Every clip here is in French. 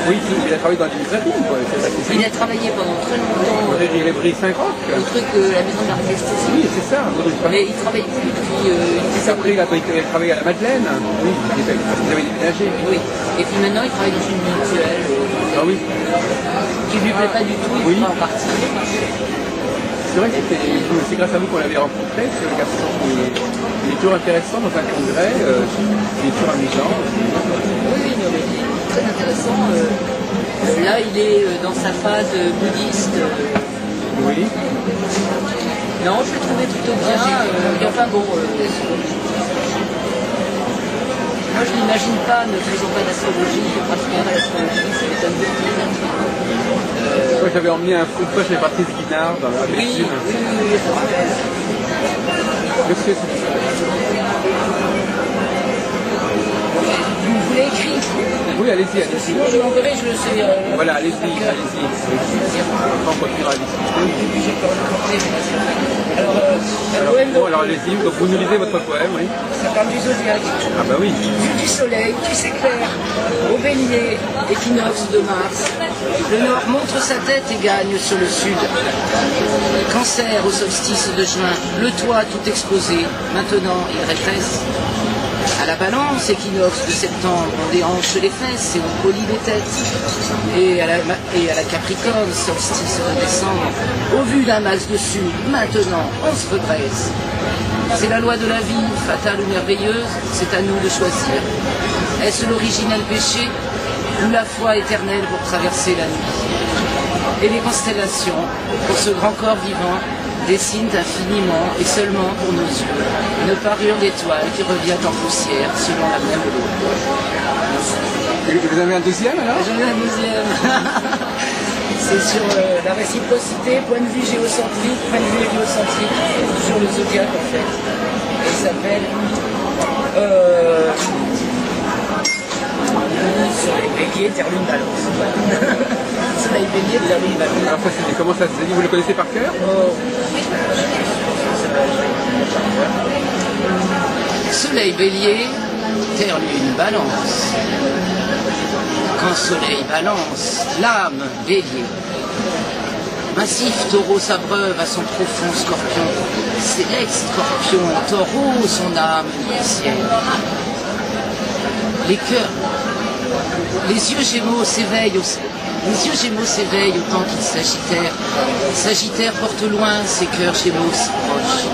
Oui, il a travaillé dans une librairie, quoi. Il a travaillé pendant très longtemps Il a pris 5 ans. au truc la maison de la restauration. Oui, c'est ça. Mais il travaille plus depuis une dizaine Après, il a travaillé à la Madeleine. Oui, parce qu'il avait déménagé. Oui. Et puis maintenant, il travaille dans une mutuelle Ah oui. qui lui plaît pas du tout, il va en partie. C'est vrai que c'est grâce à vous qu'on l'avait rencontré, parce que le garçon il est toujours intéressant dans un congrès, il est toujours amusant. Oui, non, mais il est très intéressant. Là, il est dans sa phase bouddhiste. Oui. Non, je l'ai trouvé plutôt bien. Enfin bon, moi je n'imagine pas, ne faisant pas d'astrologie, pratiquant pas l'astrologie, ça m'étonne beaucoup. Moi j'avais emmené une fois chez Patrice Guinard dans la Oui, ça me rappelle. Monsieur, Vous voulez écrire? oui, allez-y, allez-y. Sinon, je l'enverrai, je le sais. Voilà, allez-y, allez-y. On continuera à discuter. Alors allez-y, donc vous nous lisez votre poème, oui. Ça parle du zodiaque. Ah bah oui. Vue du soleil qui s'éclaire au bélier, équinoxe de Mars. Le nord montre sa tête et gagne sur le sud. Cancer au solstice de juin, le toit tout exposé. Maintenant, il rétrécit. À la balance, équinoxe de septembre, on déhanche les fesses et on polie les têtes. Et à la Capricorne, solstice de décembre, au vu d'un max de sud, maintenant, on se redresse. C'est la loi de la vie, fatale ou merveilleuse, c'est à nous de choisir. Est-ce l'originel péché ou la foi éternelle pour traverser la nuit? Et les constellations, pour ce grand corps vivant, dessinent infiniment et seulement pour nos yeux une parure d'étoiles qui revient en poussière selon la même loi. Et vous avez un deuxième alors? J'en ai un deuxième. C'est sur la réciprocité, point de vue géocentrique, point de vue héliocentrique, sur le zodiaque en fait. Et il s'appelle Soleil bélier, terre lune balance. Soleil bélier, terre lune balance. Alors ça c'est comment ça se dit? Vous le connaissez par cœur? Soleil bélier, terre lune balance. Quand soleil balance, l'âme bélier. Massif taureau s'abreuve à son profond scorpion. Sélect scorpion, taureau son âme initiale. Les cœurs, les yeux gémeaux s'éveillent autant qu'ils sagittaires. Sagittaire porte loin ses cœurs gémeaux si proches.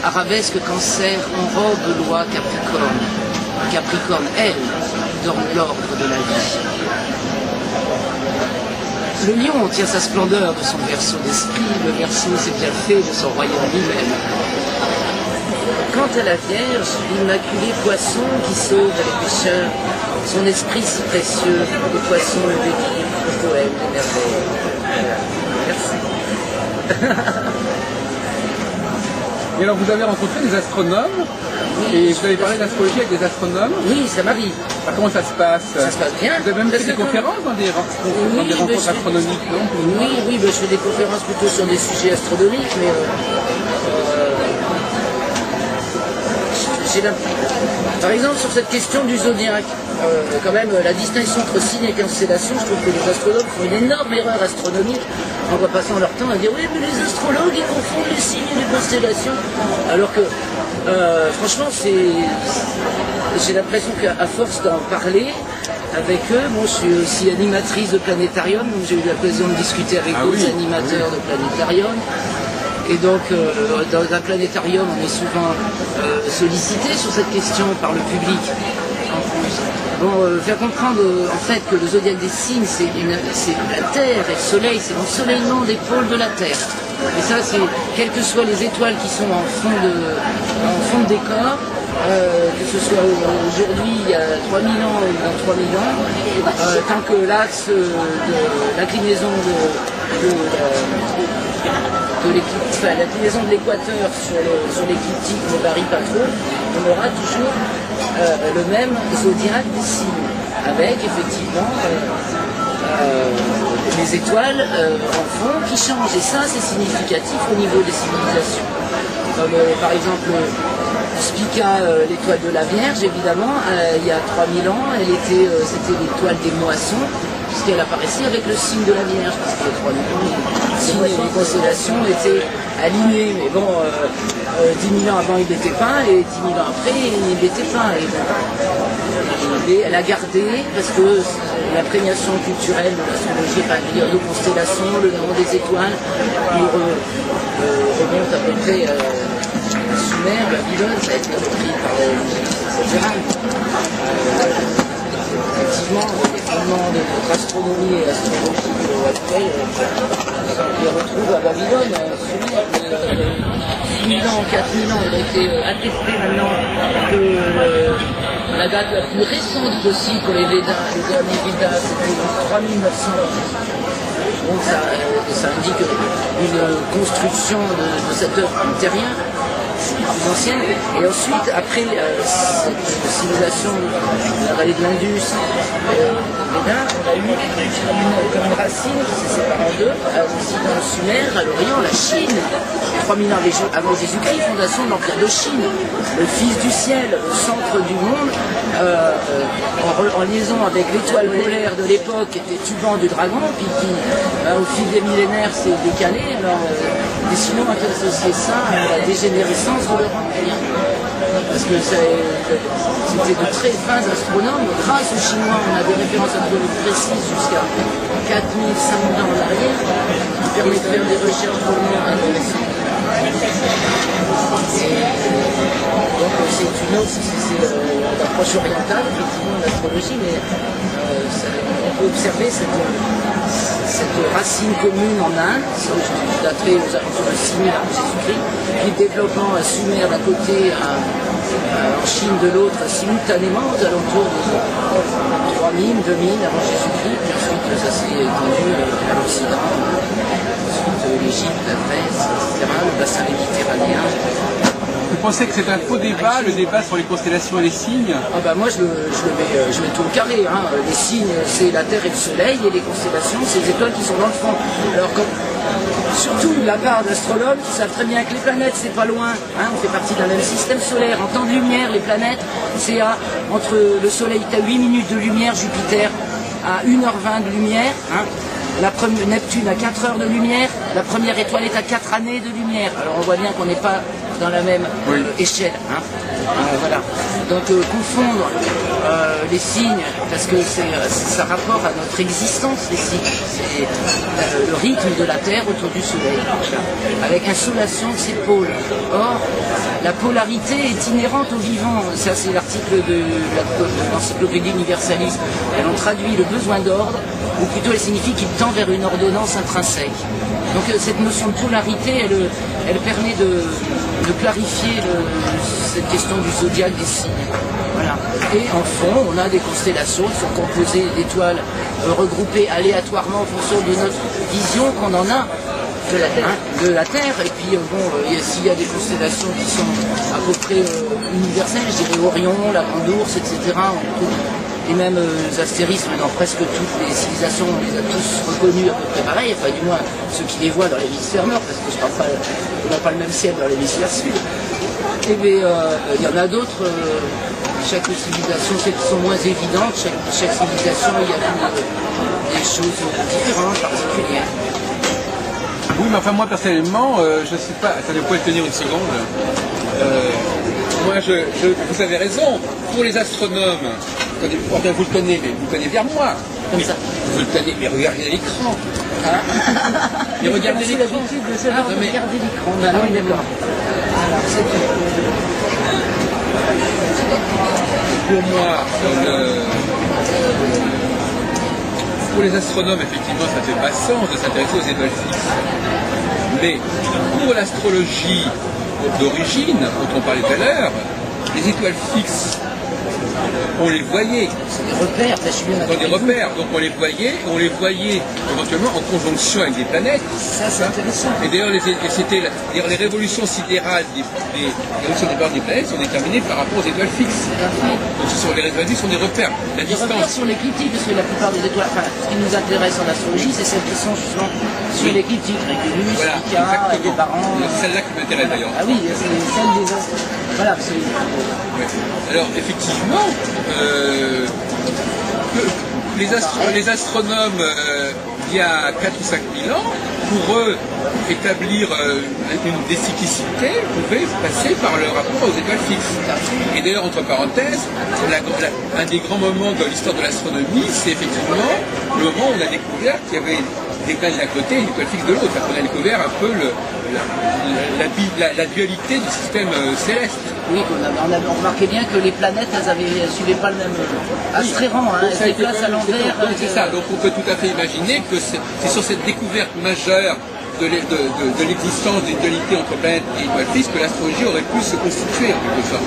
Arabesque cancer enrobe loi Capricorne. Capricorne, elle, dans l'ordre de la vie. Le lion tient sa splendeur de son berceau d'esprit, le berceau s'est bien fait de son royaume lui-même. Quant à la Vierge, l'immaculé poisson qui sauve les pécheurs, son esprit si précieux, le poisson le délivre, le poème des merveilles. Merci. Et alors vous avez rencontré des astronomes et vous avez parlé d'astrologie avec des astronomes? Oui, ça m'arrive. Ah, comment ça se passe? Ça se passe bien. Vous avez même fait des conférences dans des rencontres astronomiques, non? Oui, je fais des conférences plutôt sur des sujets astronomiques, mais par exemple sur cette question du zodiaque, quand même la distinction entre signe et constellation, je trouve que les astrologues font une énorme erreur astronomique en passant leur temps à dire oui mais les astrologues ils confondent les signes et les constellations, alors que franchement j'ai l'impression qu'à force d'en parler avec eux, moi je suis aussi animatrice de planétarium, donc j'ai eu l'occasion de discuter avec d'autres animateurs de planétarium. Et donc, dans un planétarium, on est souvent sollicité sur cette question par le public en France. Bon, faire comprendre en fait que le zodiaque des signes, c'est la Terre et le Soleil, c'est l'ensoleillement des pôles de la Terre. Et ça, c'est quelles que soient les étoiles qui sont en fond de décor, que ce soit aujourd'hui, il y a 3000 ans ou dans 3000 ans, tant que l'axe de l'inclinaison l'inclinaison de l'équateur sur l'écliptique ne varie pas trop, on aura toujours le même zodiaque des signes, avec effectivement les étoiles en fond qui changent. Et ça, c'est significatif au niveau des civilisations. Comme par exemple Spica, l'étoile de la Vierge, évidemment, il y a 3000 ans, c'était l'étoile des moissons, puisqu'elle apparaissait avec le signe de la Vierge, parce que 3000 ans, les signes et les constellations étaient alignés, mais bon, 10 000 ans avant, il n'était pas, et 10 000 ans après, il n'était pas. Et elle a gardé, parce que l'imprégnation culturelle de l'astrologie, de constellations, le nom des étoiles, remonte à peu près à Sumer, Babylone, ça a été repris par etc. Effectivement, les fondements de notre astronomie et astrologie actuelle, on les retrouve à Babylone, Sumer, 6 000 ans, 4 000 ans, il a été attesté maintenant que la date la plus récente possible pour les Védas, les derniers Védas, c'était 3900. Donc ça indique une construction de cette œuvre antérieure, plus ancienne. Et ensuite, après cette civilisation de la vallée de l'Indus, Védas, on a eu comme une racine qui s'est séparée en deux, aussi dans le Sumer, à l'Orient, la Chine. 3000 ans avant Jésus-Christ, fondation de l'Empire de Chine, le fils du ciel, le centre du monde, en liaison avec l'étoile polaire de l'époque qui était Tuban du dragon, puis qui, au fil des millénaires, s'est décalé. Alors, sinon, on peut associer ça à la dégénérescence de l'Europe. Parce que c'était de très fins astronomes. Grâce aux Chinois, on a des références astronomiques précises jusqu'à 4000, 5000 ans en arrière, qui permettent de faire des recherches vraiment intéressantes. Donc c'est une autre, c'est l'approche orientale, effectivement, de l'astrologie, mais on peut observer cette racine commune en Inde, datée aux alentours de 6000 avant Jésus-Christ, puis le développement à Sumer d'un côté, en Chine de l'autre, simultanément aux alentours de 3000, 2000 avant Jésus-Christ, puis ensuite ça s'est étendu à l'Occident. L'Égypte, la Grèce, etc., le bassin méditerranéen. Vous pensez que c'est un faux débat, le débat sur les constellations et les signes? Moi je mets tout au carré. Les signes, c'est la Terre et le Soleil, et les constellations, c'est les étoiles qui sont dans le fond. Alors surtout la part d'astronomes qui savent très bien que les planètes, c'est pas loin. On fait partie d'un même système solaire. En temps de lumière, les planètes, c'est entre le Soleil est à 8 minutes de lumière, Jupiter à 1h20 de lumière. Neptune à 4 heures de lumière, la première étoile est à 4 années de lumière. Alors on voit bien qu'on n'est pas dans la même échelle. Voilà. Donc confondre les signes, parce que ça rapporte à notre existence, les signes. C'est le rythme de la Terre autour du Soleil, avec insolation de ses pôles. Or, la polarité est inhérente au vivant. Ça, c'est l'article de l'Encyclopédie Universaliste. Elle en traduit le besoin d'ordre, ou plutôt elle signifie qu'il tend vers une ordonnance intrinsèque. Donc cette notion de polarité, elle permet de clarifier cette question du zodiaque des signes. Voilà. Et en fond, on a des constellations qui sont composées d'étoiles regroupées aléatoirement en fonction de notre vision qu'on en a de la Terre. Et puis s'il y a des constellations qui sont à peu près universelles, je dirais Orion, la Grande Ourse, etc. On trouve les mêmes astérismes dans presque toutes les civilisations, on les a tous reconnus à peu près pareil, enfin du moins ceux qui les voient dans l'hémisphère nord, parce que on n'a pas le même ciel dans l'hémisphère sud. Et bien, il y en a d'autres, chaque civilisation, celles qui sont moins évidentes, chaque civilisation, il y a des choses différentes, particulières. Oui, mais enfin moi personnellement, je ne sais pas, attendez, vous pouvez tenir une seconde. Moi, vous avez raison, pour les astronomes, vous le tenez, mais vous le tenez vers moi. Comme ça. Vous le tenez, mais regardez l'écran. Mais regardez l'écran. L'habitude de ce genre de regarder l'écran. Oui, d'accord. Alors, c'est tout. Pour moi, pour les astronomes, effectivement, ça ne fait pas sens de s'intéresser aux étoiles fixes. Mais pour l'astrologie d'origine, dont on parlait tout à l'heure, les étoiles fixes, on les voyait. C'est des repères, je suis bien Dans des repères, donc on les voyait éventuellement en conjonction avec des planètes. Ça, c'est intéressant. Et d'ailleurs, les révolutions sidérales les révolutions des planètes sont déterminées par rapport aux étoiles fixes. Donc les révolutions sont des repères. La Des distance. repères sur l'écliptique, parce que la plupart des étoiles, enfin, ce qui nous intéresse en astrologie, c'est celles qui sont justement sur l'écliptique, Régulus, Voilà, Ica, exactement. Aldebaran. C'est celle-là qui m'intéresse d'ailleurs. Ah oui, c'est celle des astres. Voilà, c'est. Ouais. Alors effectivement, les astronomes, il y a 4 ou 5 000 ans, pour eux, établir une décyclicité pouvait passer par le rapport aux étoiles fixes. Et d'ailleurs, entre parenthèses, un des grands moments de l'histoire de l'astronomie, c'est effectivement le moment où on a découvert qu'il y avait des planètes d'un côté et une étoile fixe de l'autre. On a découvert un peu la dualité du système céleste. Oui, on a remarqué bien que les planètes, elles suivaient pas le même astréran, hein, elles se déplacent à l'envers. C'est ça, donc on peut tout à fait imaginer que c'est sur cette découverte majeure de l'existence d'une dualité entre planètes et étoiles fixes que l'astrologie aurait pu se constituer en quelque sorte.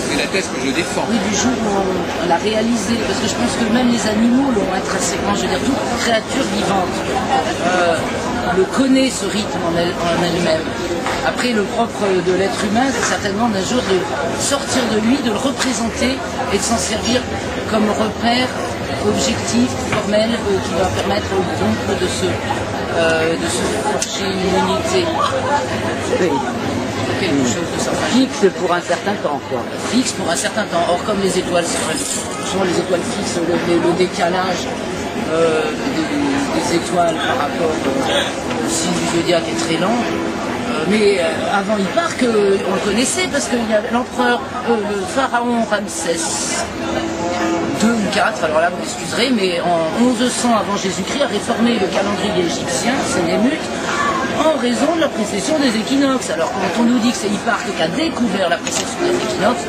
C'est la thèse que je défends. Oui, du jour où on l'a réalisé, parce que je pense que même les animaux l'ont intrinsèquement, je veux dire, toute créature vivante le connaît, ce rythme en elle-même. Après, le propre de l'être humain, c'est certainement d'un jour de sortir de lui, de le représenter et de s'en servir comme repère objectif, formel, qui va permettre au groupe de se forger une unité. Oui. Quelque chose de ça. Fixe pour un certain temps, quoi. Fixe pour un certain temps. Or, comme les étoiles, souvent les étoiles fixes, le décalage des étoiles par rapport au signe du zodiaque est très lent. Mais avant Hipparque, on le connaissait parce qu'il y a l'empereur, le pharaon Ramsès II ou IV, alors là vous m'excuserez, mais en 1100 avant Jésus-Christ a réformé le calendrier égyptien, Sénémut, en raison de la précession des équinoxes. Alors quand on nous dit que c'est Hipparque qui a découvert la précession des équinoxes,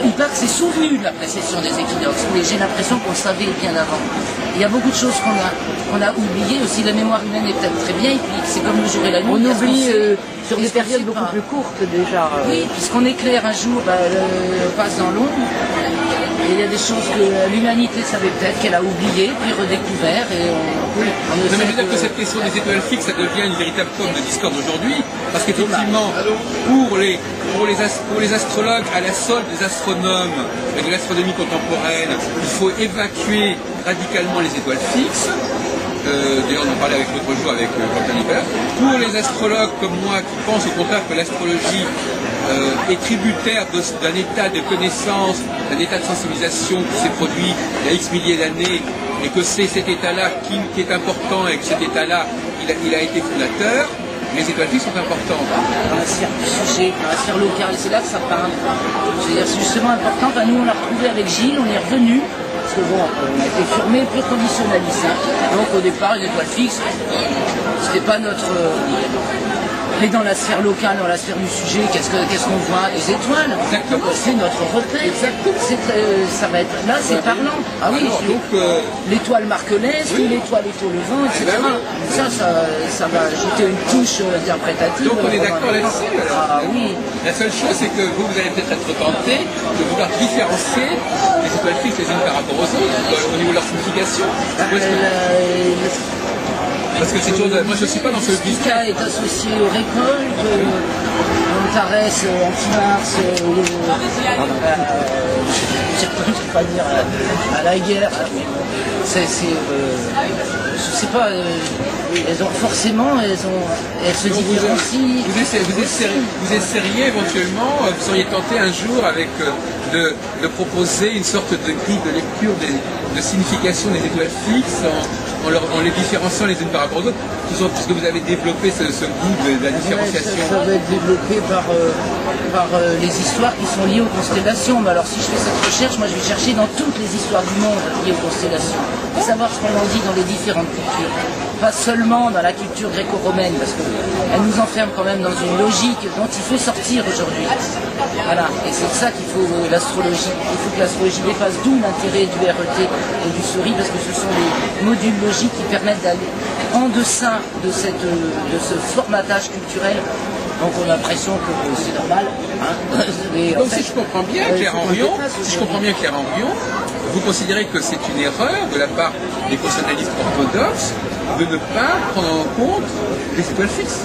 Hipparque s'est souvenu de la précession des équinoxes, mais j'ai l'impression qu'on le savait bien avant. Il y a beaucoup de choses qu'on a oubliées, aussi la mémoire humaine est peut-être très bien, et puis c'est comme le jour et la nuit. On oublie sur des périodes beaucoup pas. plus courtes déjà. Oui, puisqu'on éclaire un jour, passe dans l'ombre. Et il y a des choses que l'humanité savait peut-être qu'elle a oubliées, puis redécouvert. Et on Non, mais je veux dire que cette question des étoiles fixes, ça devient une véritable pomme de discorde aujourd'hui, parce qu'effectivement, pour les astrologues, à la solde des astronomes et de l'astronomie contemporaine, il faut évacuer radicalement les étoiles fixes. D'ailleurs, on en parlait avec l'autre jour avec Quentin Hibert. Pour les astrologues comme moi qui pensent au contraire que l'astrologie est tributaire d'un état de connaissance, d'un état de sensibilisation qui s'est produit il y a X milliers d'années, et que c'est cet état-là qui est important, et que cet état-là, il a été fondateur, les étoiles fixes sont importantes. dans la sphère du sujet, dans la sphère locale, c'est là que ça parle. C'est-à-dire, c'est justement important. Enfin, nous, on l'a retrouvé avec Gilles, on est revenu. Parce que bon, on a été formé plus conditionnaliste. Donc au départ, les étoiles fixes, c'était pas notre. Mais dans la sphère locale, dans la sphère du sujet, qu'est-ce qu'on voit? Des étoiles. Exactement. Donc, c'est notre repère. Ça va être là, c'est parlant. Ah oui, donc, l'étoile marque l'est, l'étoile est au levant, etc. Ça va ajouter une touche interprétative. donc on est d'accord là-dessus. Ah oui. La seule chose, c'est que vous allez peut-être être tenté de vouloir différencier les étoiles fixes les unes par rapport aux autres, au niveau de leur signification. Parce que c'est toujours. Moi, je ne suis pas dans ce business. Ica est associé aux récoltes, Antares, Antimars, je ne sais pas dire à la guerre. Je sais pas, elles ont forcément, elles se différencient. Vous essayeriez éventuellement, vous seriez tenté un jour avec de proposer une sorte de grille de lecture de signification des étoiles fixes en les différenciant les unes par rapport aux autres, puisque vous avez développé ce goût de la différenciation. Ça va être développé par les histoires qui sont liées aux constellations. Mais alors si je fais cette recherche, moi je vais chercher dans toutes les histoires du monde liées aux constellations. Et savoir ce qu'on en dit dans les différentes cultures. Pas seulement dans la culture gréco-romaine, parce qu'elle nous enferme quand même dans une logique dont il faut sortir aujourd'hui. Voilà, et c'est ça qu'il faut l'astrologie. Il faut que l'astrologie dépasse, d'où l'intérêt du RET et du SORI, parce que ce sont les modules logiques qui permettent en deçà de ce formatage culturel. Donc on a l'impression que c'est normal. Hein. Donc si je comprends bien, Claire Henrion, vous considérez que c'est une erreur de la part des constitutionnalistes orthodoxes de ne pas prendre en compte les étoiles fixes.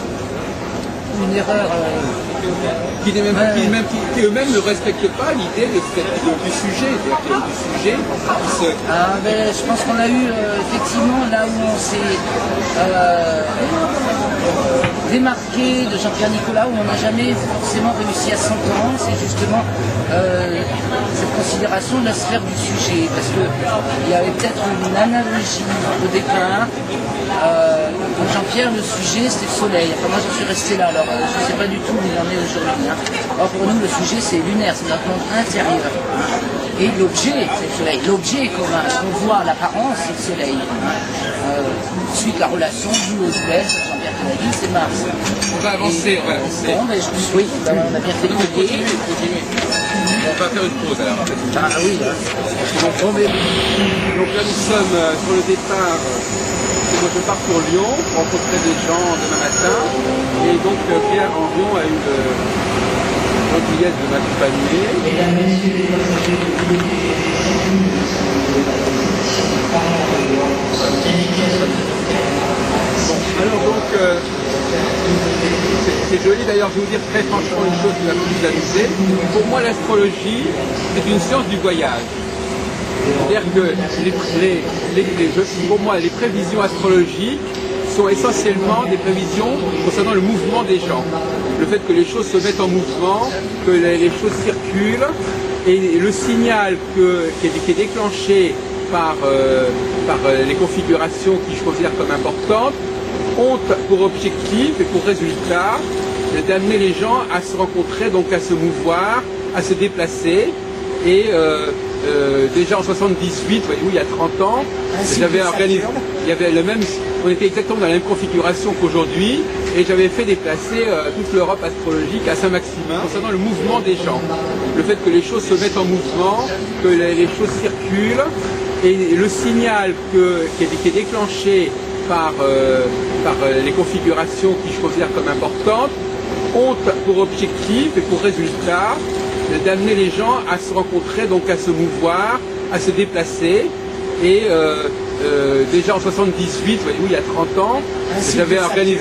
Une erreur qui eux-mêmes ne respectent pas l'idée du sujet. Ah ben, je pense qu'on a eu effectivement là où on s'est démarqué de Jean-Pierre Nicolas, où on n'a jamais forcément réussi à s'entendre, c'est justement cette considération de la sphère du sujet, parce qu'il y avait peut-être une analogie au départ. Pour Jean-Pierre, le sujet c'est le soleil. Enfin, moi je suis resté là, alors je ne sais pas du tout où il en est aujourd'hui. Hein. Or pour nous, le sujet c'est lunaire, c'est notre monde intérieur. Et l'objet, c'est le soleil. L'objet est commun. Ce qu'on voit à l'apparence, c'est le soleil. Ensuite, la relation du Osbel, Jean-Pierre qui l'a dit, c'est Mars. On va avancer. Bon, ben, oui, ben, on a bien fait de continuer. On va faire une pause alors. Ah oui, là. Donc là, nous sommes sur le départ. Moi, je pars pour Lyon pour rencontrer des gens demain matin. Et donc, Claire Henrion a eu le gentillesse de m'accompagner. Alors donc, c'est joli. D'ailleurs, je vais vous dire très franchement une chose qui va vous amuser. Pour moi, l'astrologie, c'est une science du voyage. C'est-à-dire que pour moi, les prévisions astrologiques sont essentiellement des prévisions concernant le mouvement des gens. Le fait que les choses se mettent en mouvement, que les choses circulent, et le signal qui est déclenché par les configurations qui je considère comme importantes, ont pour objectif et pour résultat d'amener les gens à se rencontrer, donc à se mouvoir, à se déplacer. Et déjà en 78, voyez-vous, il y a 30 ans, j'avais organisé, on était exactement dans la même configuration qu'aujourd'hui, et j'avais fait déplacer toute l'Europe astrologique à Saint-Maximin concernant le mouvement des gens. Le fait que les choses se mettent en mouvement, que les choses circulent, et le signal qui est déclenché par les configurations qui je considère comme importantes, ont pour objectif et pour résultat d'amener les gens à se rencontrer, donc à se mouvoir, à se déplacer. Et déjà en 78, voyez-vous, il y a 30 ans, j'avais organisé,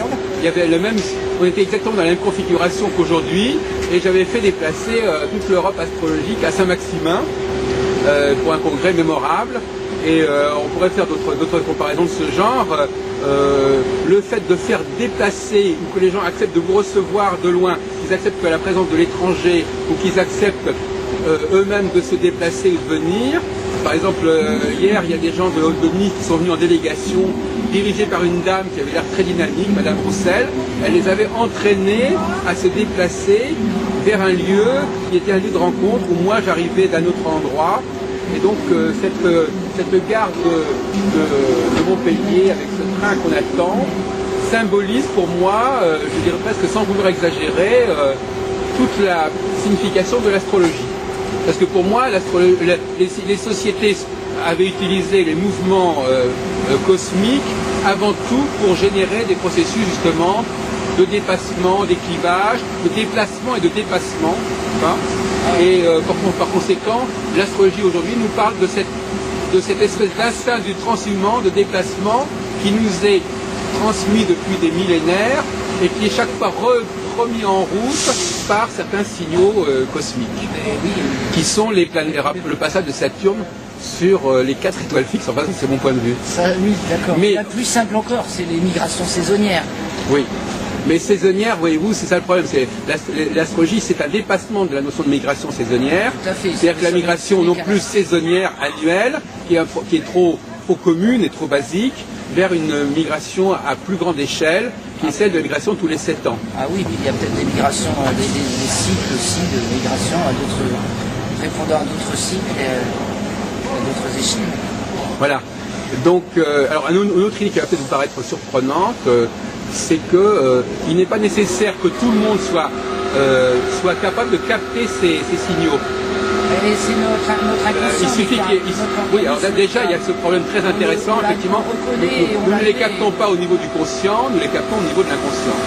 on était exactement dans la même configuration qu'aujourd'hui, et j'avais fait déplacer toute l'Europe astrologique à Saint-Maximin pour un congrès mémorable. Et on pourrait faire d'autres comparaisons de ce genre. Le fait de faire déplacer, ou que les gens acceptent de vous recevoir de loin, qu'ils acceptent que la présence de l'étranger, ou qu'ils acceptent eux-mêmes de se déplacer ou de venir. Par exemple, hier, il y a des gens de Nice qui sont venus en délégation, dirigés par une dame qui avait l'air très dynamique, Madame Roussel. Elle les avait entraînés à se déplacer vers un lieu qui était un lieu de rencontre, où moi j'arrivais d'un autre endroit. Et donc cette gare de Montpellier, avec ce train qu'on attend, symbolise pour moi, je dirais presque sans vouloir exagérer, toute la signification de l'astrologie. Parce que pour moi, les sociétés avaient utilisé les mouvements cosmiques avant tout pour générer des processus justement de dépassement, d'éclivage, de déplacement et de dépassement. Hein. Et par conséquent, l'astrologie aujourd'hui nous parle de cette espèce d'instinct du transhumant, de déplacement qui nous est transmis depuis des millénaires et qui est chaque fois remis en route par certains signaux cosmiques, qui sont le passage de Saturne sur les 4 étoiles fixes. Enfin, c'est mon point de vue. Ça, oui, d'accord. Mais la plus simple encore, c'est les migrations saisonnières. Oui. Mais saisonnière, voyez-vous, c'est ça le problème. L'astrologie, c'est un dépassement de la notion de migration saisonnière. C'est-à-dire que la migration non plus saisonnière, annuelle, qui est trop commune et trop basique, vers une migration à plus grande échelle, qui est celle de migration tous les 7 ans. Ah oui, il y a peut-être des migrations, des cycles aussi de migration à d'autres, répondant à d'autres cycles et à d'autres échelles. Voilà. Donc, alors une autre idée qui va peut-être vous paraître surprenante, c'est qu'il n'est pas nécessaire que tout le monde soit capable de capter ces signaux. Et c'est notre inconscient. Il suffit qu'il y ait... Oui, alors là, déjà, il y a ce problème très intéressant, effectivement. Nous ne les captons pas au niveau du conscient, nous les captons au niveau de l'inconscient.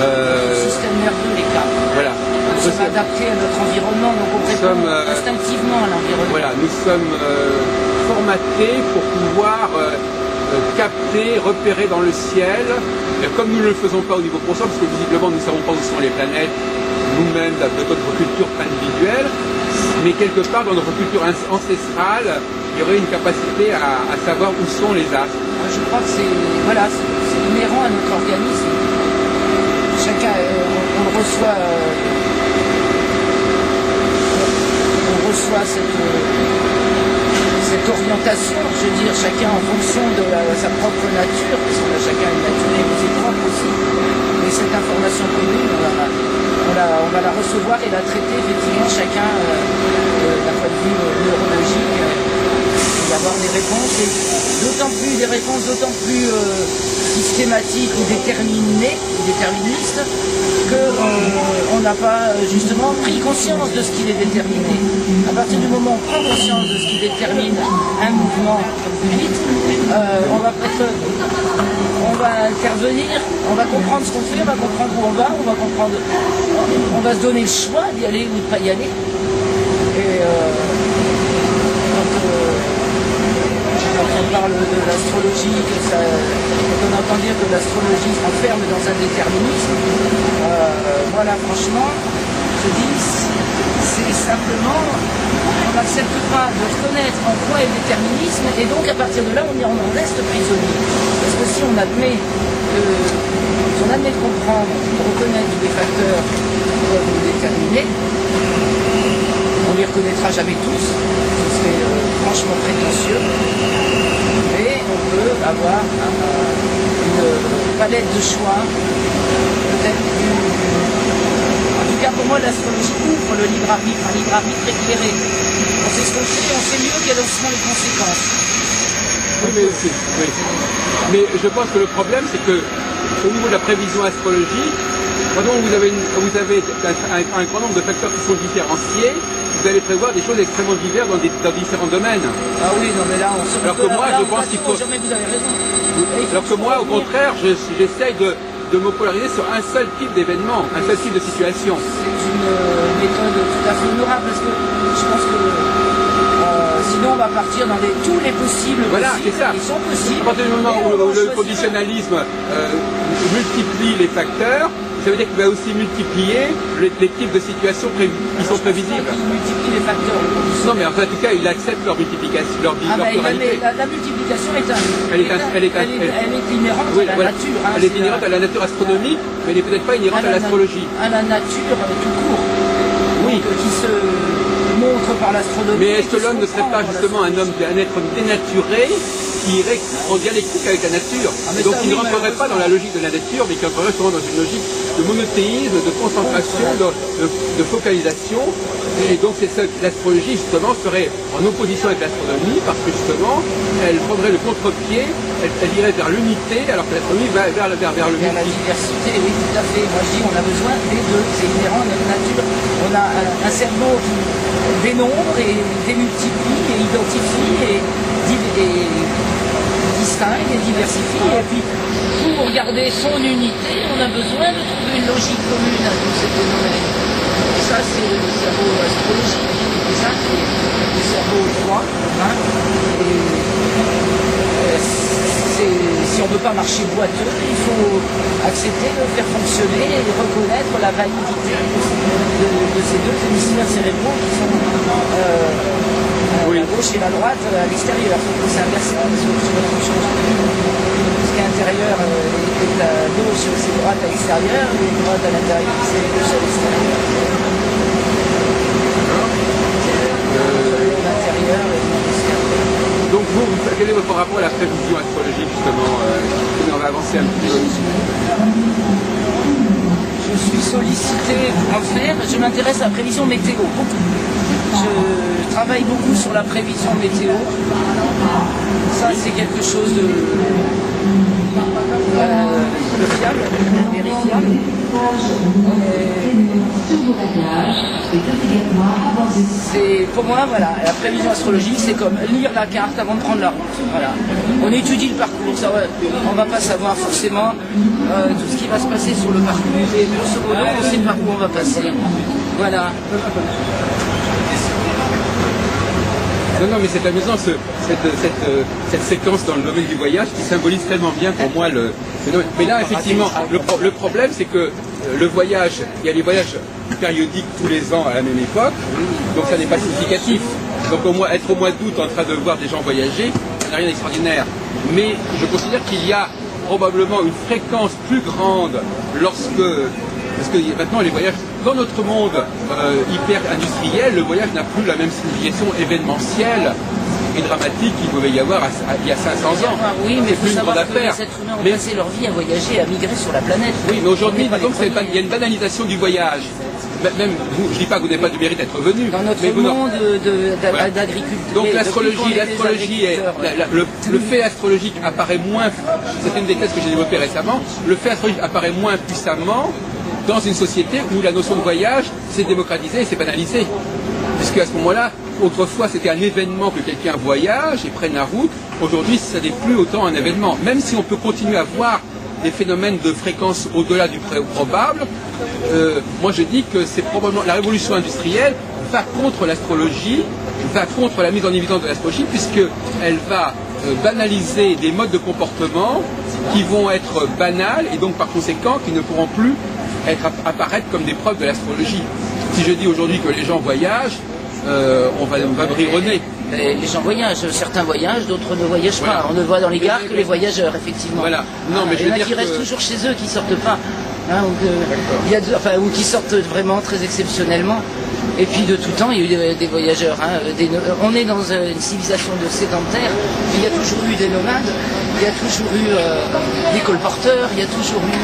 Le système nerveux les capte. Voilà. Nous sommes adaptés à notre environnement, donc on répond instinctivement à l'environnement. Voilà, nous sommes formatés pour pouvoir capter, repérer dans le ciel, comme nous ne le faisons pas au niveau conscient, parce que visiblement nous ne savons pas où sont les planètes, nous-mêmes, de notre culture individuelle, mais quelque part dans notre culture ancestrale, il y aurait une capacité à savoir où sont les astres. Je crois que c'est voilà, c'est inhérent à notre organisme. Chacun, on reçoit cette orientation, je veux dire, chacun en fonction de sa propre nature, parce qu'on a chacun une nature qui nous est propre aussi. Mais cette information commune, on va la recevoir et la traiter effectivement chacun d'un point de vue neurologique, d'avoir des réponses, et des réponses d'autant plus systématiques ou déterminées, ou déterministes, qu'on n'a pas justement pris conscience de ce qui les déterminé. À partir du moment où on prend conscience de ce qui détermine un mouvement, comme vous dites, on va intervenir, on va comprendre ce qu'on fait, on va comprendre où on va, on va se donner le choix d'y aller ou de ne pas y aller. Et quand on parle de l'astrologie, on entend dire que l'astrologie s'enferme dans un déterminisme. Voilà, franchement, je dis, c'est simplement, on n'accepte pas de reconnaître en quoi est le déterminisme, et donc à partir de là, on reste prisonnier. Parce que si on admet de comprendre, de reconnaître des facteurs qui peuvent nous déterminer, on ne les reconnaîtra jamais tous, ce serait franchement prétentieux, mais on peut avoir une palette de choix, peut-être en tout cas pour moi l'astrologie ouvre le libre arbitre, un libre arbitre éclairé. On sait ce qu'on fait, on sait mieux quelles seront les conséquences. Oui. Mais je pense que le problème, c'est que au niveau de la prévision astrologique, pendant que vous avez un grand nombre de facteurs qui sont différenciés, vous allez prévoir des choses extrêmement diverses dans différents domaines. Ah oui, non mais là, on se alors que moi, je pense qu'il faut... Jamais vous avez raison. Alors que moi, au contraire, j'essaye de me polariser sur un seul type d'événement, un seul type de situation. C'est une méthode tout à fait honorable, parce que je pense que sinon on va partir dans tous les possibles. Voilà, c'est ça. Ils sont possibles. À partir du moment où le conditionnalisme multiplie les facteurs, ça veut dire qu'il va aussi multiplier les types de situations qui sont prévisibles. Il multiplie les facteurs. Non, mais en tout cas, il accepte leur multiplication, leur pluralité. La multiplication est elle est inhérente à la nature. Elle est inhérente à la nature astronomique, mais elle n'est peut-être pas inhérente à l'astrologie. À la nature tout court. Oui. Donc, qui se montre par l'astronomie. Mais est-ce que l'homme ne serait pas justement un être dénaturé qui irait en dialectique avec la nature, donc qui ne rentrerait pas dans la logique de la nature, mais qui entrerait justement dans une logique de monothéisme, de concentration, de focalisation. Et donc l'astrologie justement serait en opposition avec l'astronomie, parce que justement elle prendrait le contre-pied, elle irait vers l'unité, alors que l'astronomie va vers le multiple. La diversité, oui, tout à fait. Moi je dis on a besoin des deux, c'est inhérent à notre nature. On a un cerveau qui dénombre et démultiplie et identifie et distingue et diversifie, et puis pour garder son unité, on a besoin de trouver une logique commune à tous ces phénomènes. Et ça, c'est le cerveau astrologique, et ça, c'est le cerveau droit. Hein, si on ne veut pas marcher boiteux, il faut accepter de faire fonctionner et reconnaître la validité de ces deux hémisphères cérébraux qui sont la gauche et la droite à l'extérieur. C'est inversé, parce qu'à l'intérieur, la gauche c'est droite à l'extérieur, et la droite à l'intérieur c'est gauche à l'extérieur. L'intérieur et l'extérieur. Donc vous, quel est votre rapport à la prévision astrologique justement on va avancer un petit peu dessus. Je suis sollicité pour en faire, je m'intéresse à la prévision météo, beaucoup. Je travaille beaucoup sur la prévision météo. Ça, c'est quelque chose de fiable, vérifiable. vos bagages est obligatoire avant de... C'est, pour moi, voilà, la prévision astrologique, c'est comme lire la carte avant de prendre la route. Voilà. On étudie le parcours, ça, ouais, on ne va pas savoir forcément tout ce qui va se passer sur le parcours, mais grosso modo, on sait par où on va passer. Voilà. Non, mais c'est amusant cette séquence dans le domaine du voyage qui symbolise tellement bien pour moi le phénomène. Mais là, effectivement, le problème, c'est que le voyage, il y a les voyages périodiques tous les ans à la même époque, donc ça n'est pas significatif. Donc être au mois d'août en train de voir des gens voyager, ça n'a rien d'extraordinaire. Mais je considère qu'il y a probablement une fréquence plus grande parce que maintenant les voyages, dans notre monde hyper industriel, le voyage n'a plus la même signification événementielle et dramatique qu'il pouvait y avoir il y a 500 ans. Oui, mais c'est plus une grande affaire. Les êtres humains ont passé leur vie à voyager, à migrer sur la planète. Oui, mais aujourd'hui, disons qu'il y a une banalisation du voyage. Même vous, je ne dis pas que vous n'avez pas du mérite d'être venu. Dans notre monde d'agriculture. Donc l'astrologie est le fait astrologique apparaît moins. C'est une des thèses que j'ai développées récemment. Le fait astrologique apparaît moins puissamment dans une société où la notion de voyage s'est démocratisée et s'est banalisée. Puisque à ce moment-là, autrefois c'était un événement que quelqu'un voyage et prenne la route. Aujourd'hui, ça n'est plus autant un événement. Même si on peut continuer à voir des phénomènes de fréquence au-delà du probable, moi je dis que c'est probablement la révolution industrielle va contre l'astrologie, va contre la mise en évidence de l'astrologie, puisqu'elle va banaliser des modes de comportement qui vont être banals et donc par conséquent qui ne pourront plus apparaître comme des preuves de l'astrologie. Si je dis aujourd'hui que les gens voyagent, on va brironner. Les gens voyagent, certains voyagent, d'autres ne voyagent pas. On ne voit dans les gares que les voyageurs, effectivement. Voilà. Non, mais il y en a qui restent toujours chez eux, qui sortent pas. Hein, ou qui sortent vraiment très exceptionnellement. Et puis de tout temps, il y a eu des voyageurs. Hein, on est dans une civilisation de sédentaires. Il y a toujours eu des nomades, il y a toujours eu des colporteurs, il y a toujours eu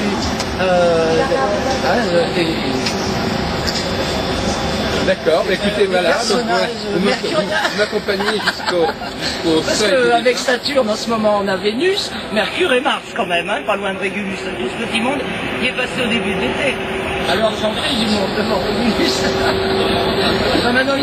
D'accord, écoutez, voilà, donc vous m'accompagnez jusqu'au Parce seuil. qu'avec Saturne, en ce moment, on a Vénus, Mercure et Mars quand même, hein, pas loin de Régulus. Tout ce petit monde qui est passé au début de l'été. Alors j'en fais du monde devant Régulus. Maintenant,